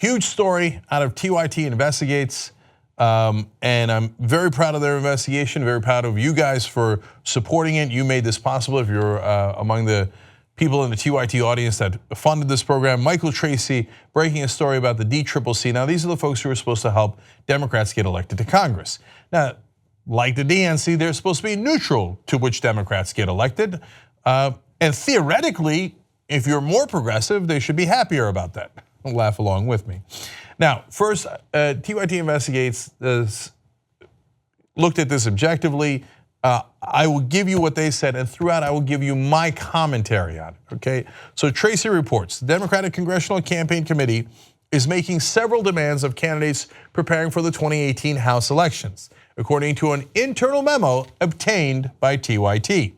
Huge story out of TYT Investigates, and I'm very proud of their investigation, very proud of you guys for supporting it. You made this possible if you're among the people in the TYT audience that funded this program. Michael Tracy breaking a story about the DCCC. Now, these are the folks who are supposed to help Democrats get elected to Congress. Now, like the DNC, they're supposed to be neutral to which Democrats get elected. And theoretically, if you're more progressive, they should be happier about that. Laugh along with me. Now, first, TYT Investigates looked at this objectively. I will give you what they said, and throughout I will give you my commentary on it, okay? So Tracy reports, the Democratic Congressional Campaign Committee is making several demands of candidates preparing for the 2018 House elections, according to an internal memo obtained by TYT.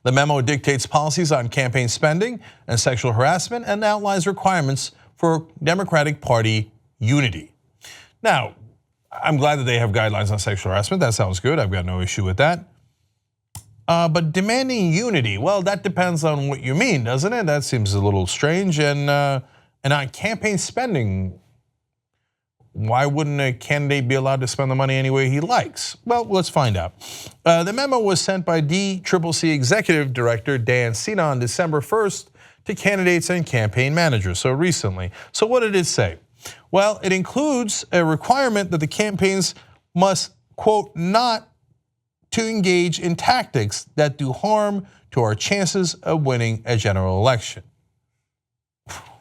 The memo dictates policies on campaign spending and sexual harassment and outlines requirements for Democratic Party unity. Now, I'm glad that they have guidelines on sexual harassment. That sounds good. I've got no issue with that. But demanding unity, well, that depends on what you mean, doesn't it? That seems a little strange. And on campaign spending, why wouldn't a candidate be allowed to spend the money any way he likes? Well, let's find out. The memo was sent by DCCC Executive Director Dan Sena on December 1st to candidates and campaign managers, so recently. So what did it say? Well, it includes a requirement that the campaigns must, quote, not to engage in tactics that do harm to our chances of winning a general election.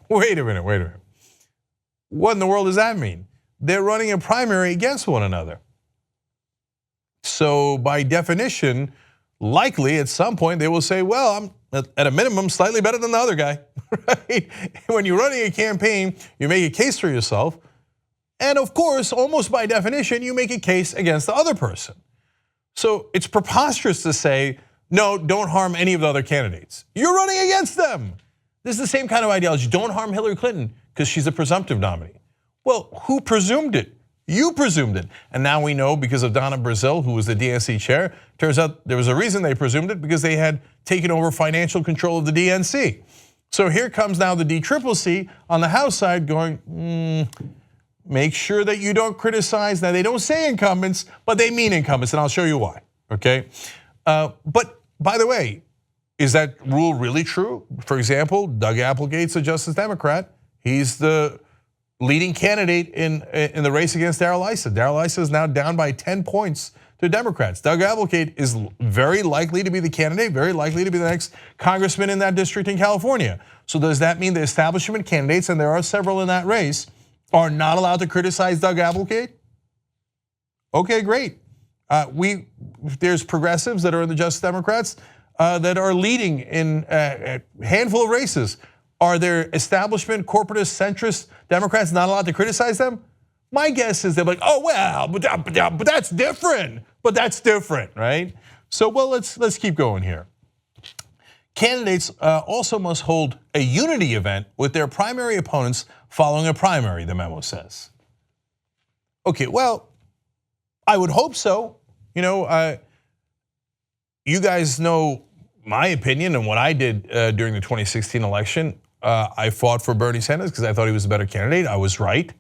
Wait a minute. What in the world does that mean? They're running a primary against one another. So by definition, likely at some point they will say, well, I'm at a minimum slightly better than the other guy, right? When you're running a campaign, you make a case for yourself. And of course, almost by definition, you make a case against the other person. So it's preposterous to say, no, don't harm any of the other candidates. You're running against them. This is the same kind of ideology. Don't harm Hillary Clinton because she's a presumptive nominee. Well, who presumed it? You presumed it. And now we know because of Donna Brazile, who was the DNC chair, turns out there was a reason they presumed it, because they had taken over financial control of the DNC. So here comes now the DCCC on the House side going, make sure that you don't criticize. Now they don't say incumbents, but they mean incumbents, and I'll show you why, okay? But by the way, is that rule really true? For example, Doug Applegate's a Justice Democrat. He's the leading candidate in the race against Darrell Issa. Darrell Issa is now down by 10 points to Democrats. Doug Applegate is very likely to be the candidate, very likely to be the next congressman in that district in California. So does that mean the establishment candidates, and there are several in that race, are not allowed to criticize Doug Applegate? Okay, great. There's progressives that are in the Justice Democrats that are leading in a handful of races. Are there establishment, corporatist, centrist Democrats not allowed to criticize them? My guess is they're like, oh well, but that's different. But that's different, right? So well, let's keep going here. Candidates also must hold a unity event with their primary opponents following a primary, the memo says. Okay, well, I would hope so. You know, you guys know my opinion and what I did during the 2016 election. I fought for Bernie Sanders because I thought he was a better candidate. I was right,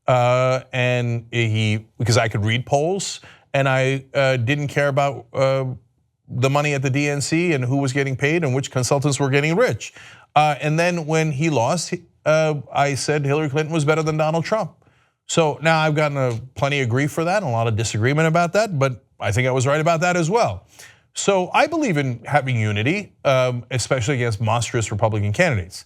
and because I could read polls, and I didn't care about the money at the DNC and who was getting paid and which consultants were getting rich. And then when he lost, I said Hillary Clinton was better than Donald Trump. So now I've gotten plenty of grief for that and a lot of disagreement about that, but I think I was right about that as well. So I believe in having unity, especially against monstrous Republican candidates.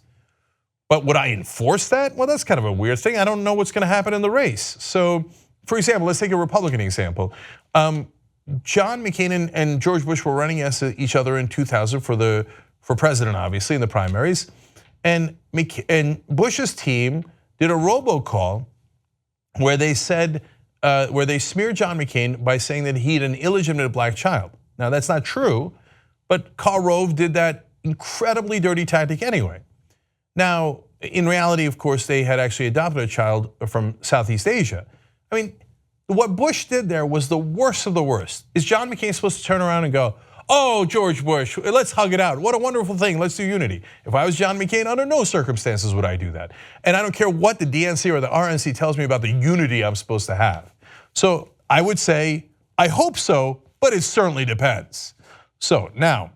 But would I enforce that? Well, that's kind of a weird thing. I don't know what's going to happen in the race. So, for example, let's take a Republican example. John McCain and George Bush were running against each other in 2000 for president, obviously, in the primaries. And Bush's team did a robocall where they said, where they smeared John McCain by saying that he had an illegitimate black child. Now, that's not true, but Karl Rove did that incredibly dirty tactic anyway. Now, in reality, of course, they had actually adopted a child from Southeast Asia. I mean, what Bush did there was the worst of the worst. Is John McCain supposed to turn around and go, Oh, George Bush, let's hug it out. What a wonderful thing. Let's do unity. If I was John McCain, under no circumstances would I do that. And I don't care what the DNC or the RNC tells me about the unity I'm supposed to have. So I would say, I hope so, but it certainly depends. So now,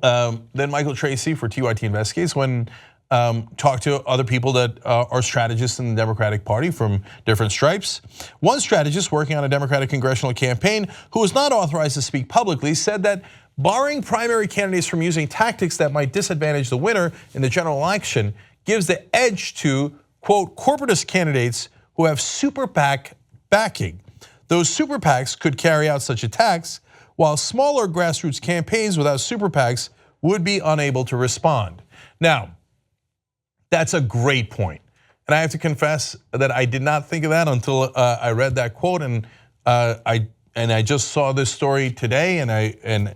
then Michael Tracy for TYT Investigates when talked to other people that are strategists in the Democratic Party from different stripes. One strategist working on a Democratic congressional campaign who was not authorized to speak publicly said that barring primary candidates from using tactics that might disadvantage the winner in the general election gives the edge to, quote, corporatist candidates who have super PAC backing. Those super PACs could carry out such attacks, while smaller grassroots campaigns without super PACs would be unable to respond. Now, that's a great point. And I have to confess that I did not think of that until I read that quote, and I just saw this story today, and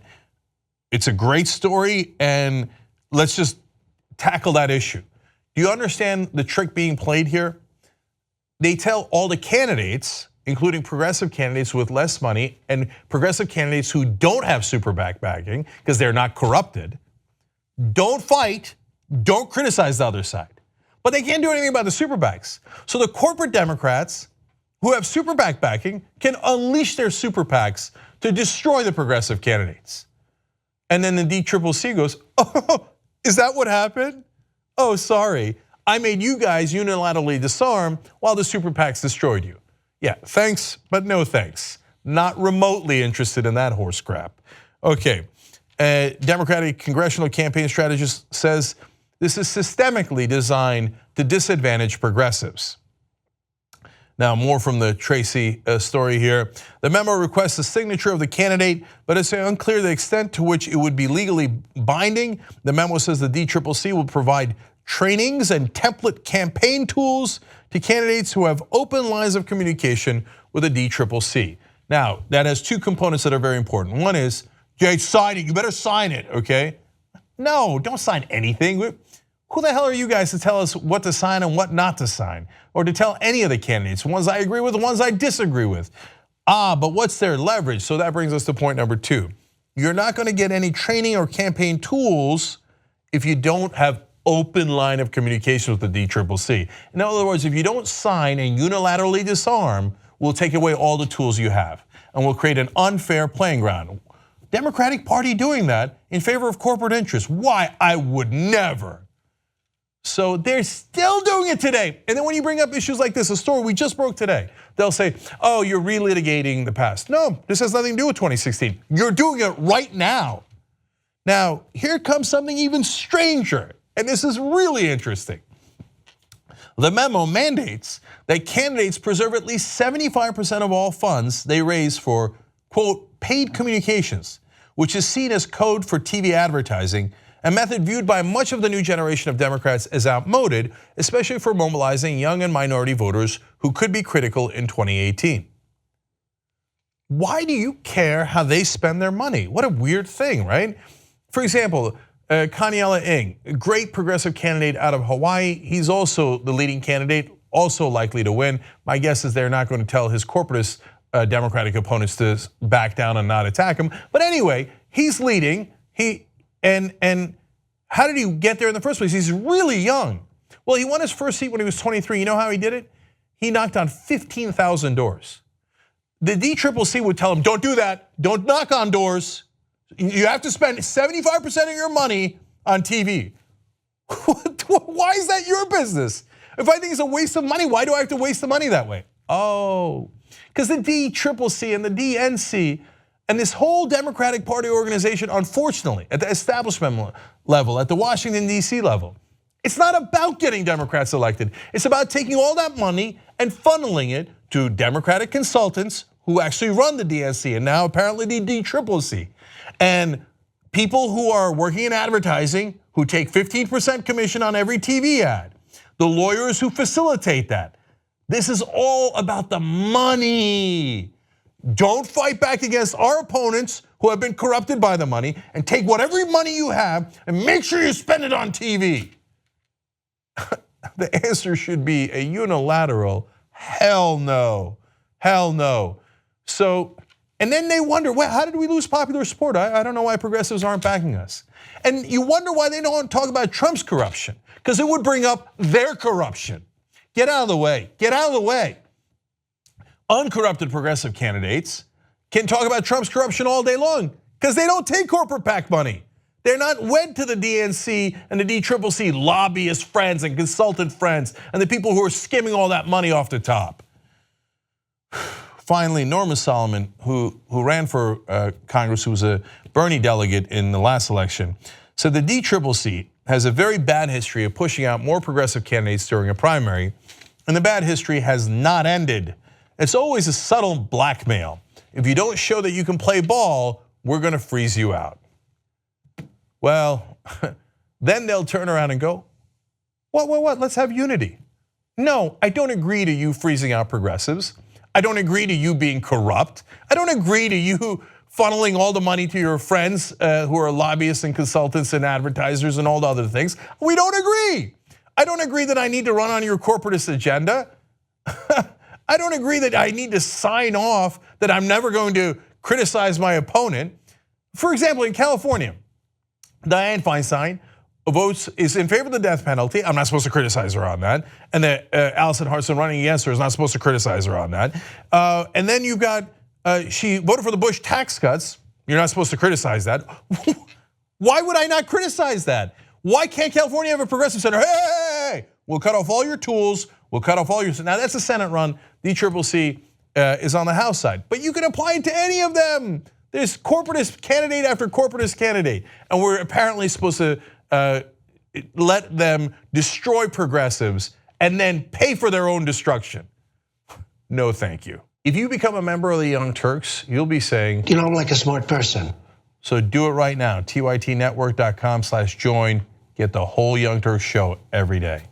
it's a great story, and let's just tackle that issue. Do you understand the trick being played here? They tell all the candidates, including progressive candidates with less money and progressive candidates who don't have super PAC backing because they're not corrupted, don't fight, don't criticize the other side. But they can't do anything about the super PACs. So the corporate Democrats who have super PAC backing can unleash their super PACs to destroy the progressive candidates. And then the DCCC goes, oh, is that what happened? Oh, sorry, I made you guys unilaterally disarm while the super PACs destroyed you. Yeah, thanks, but no thanks. Not remotely interested in that horse crap. Okay, Democratic congressional campaign strategist says this is systemically designed to disadvantage progressives. Now, more from the Tracy story here. The memo requests the signature of the candidate, but it's unclear the extent to which it would be legally binding. The memo says the DCCC will provide trainings and template campaign tools to candidates who have open lines of communication with the DCCC. Now, that has two components that are very important. One is, Jay, sign it, you better sign it, okay? No, don't sign anything. Who the hell are you guys to tell us what to sign and what not to sign? Or to tell any of the candidates, the ones I agree with, the ones I disagree with. But what's their leverage? So that brings us to point number 2. You're not gonna get any training or campaign tools if you don't have open line of communication with the DCCC. In other words, if you don't sign and unilaterally disarm, we'll take away all the tools you have and we'll create an unfair playing ground. Democratic Party doing that in favor of corporate interests. Why? I would never. So they're still doing it today. And then when you bring up issues like this, a story we just broke today, they'll say, oh, you're relitigating the past. No, this has nothing to do with 2016. You're doing it right now. Now, here comes something even stranger, and this is really interesting. The memo mandates that candidates preserve at least 75% of all funds they raise for, quote, paid communications, which is seen as code for TV advertising, a method viewed by much of the new generation of Democrats as outmoded, especially for mobilizing young and minority voters who could be critical in 2018. Why do you care how they spend their money? What a weird thing, right? For example, Kaniela Ng, a great progressive candidate out of Hawaii. He's also the leading candidate, also likely to win. My guess is they're not going to tell his corporatist Democratic opponents to back down and not attack him. But anyway, he's leading. And how did he get there in the first place? He's really young. Well, he won his first seat when he was 23. You know how he did it? He knocked on 15,000 doors. The DCCC would tell him, don't do that. Don't knock on doors. You have to spend 75% of your money on TV. Why is that your business? If I think it's a waste of money, why do I have to waste the money that way? Oh, because the DCCC and the DNC and this whole Democratic Party organization, unfortunately, at the establishment level, at the Washington, D.C. level, it's not about getting Democrats elected. It's about taking all that money and funneling it to Democratic consultants who actually run the DNC and now apparently the DCCC. And people who are working in advertising who take 15% commission on every TV ad. The lawyers who facilitate that. This is all about the money. Don't fight back against our opponents who have been corrupted by the money, and take whatever money you have and make sure you spend it on TV. The answer should be a unilateral hell no, hell no. So And then they wonder, well, how did we lose popular support? I don't know why progressives aren't backing us. And you wonder why they don't talk about Trump's corruption, because it would bring up their corruption. Get out of the way, get out of the way. Uncorrupted progressive candidates can talk about Trump's corruption all day long because they don't take corporate PAC money. They're not wed to the DNC and the DCCC lobbyist friends and consultant friends and the people who are skimming all that money off the top. Finally, Norma Solomon, who ran for Congress, who was a Bernie delegate in the last election, said the DCCC has a very bad history of pushing out more progressive candidates during a primary, and the bad history has not ended. It's always a subtle blackmail. If you don't show that you can play ball, we're gonna freeze you out. Well, then they'll turn around and go, what, let's have unity. No, I don't agree to you freezing out progressives. I don't agree to you being corrupt. I don't agree to you funneling all the money to your friends who are lobbyists and consultants and advertisers and all the other things. We don't agree. I don't agree that I need to run on your corporatist agenda. I don't agree that I need to sign off that I'm never going to criticize my opponent. For example, in California, Dianne Feinstein is in favor of the death penalty. I'm not supposed to criticize her on that. And Allison Hartson running against her is not supposed to criticize her on that. And then you've got, she voted for the Bush tax cuts. You're not supposed to criticize that. Why would I not criticize that? Why can't California have a progressive senator? Hey, we'll cut off all your tools. We'll cut off all your, now that's a Senate run. DCCC is on the House side. But you can apply it to any of them. There's corporatist candidate after corporatist candidate. And we're apparently supposed to let them destroy progressives and then pay for their own destruction. No, thank you. If you become a member of the Young Turks, you'll be saying, you know, I'm like a smart person. So do it right now, tytnetwork.com/join. Get the whole Young Turks show every day.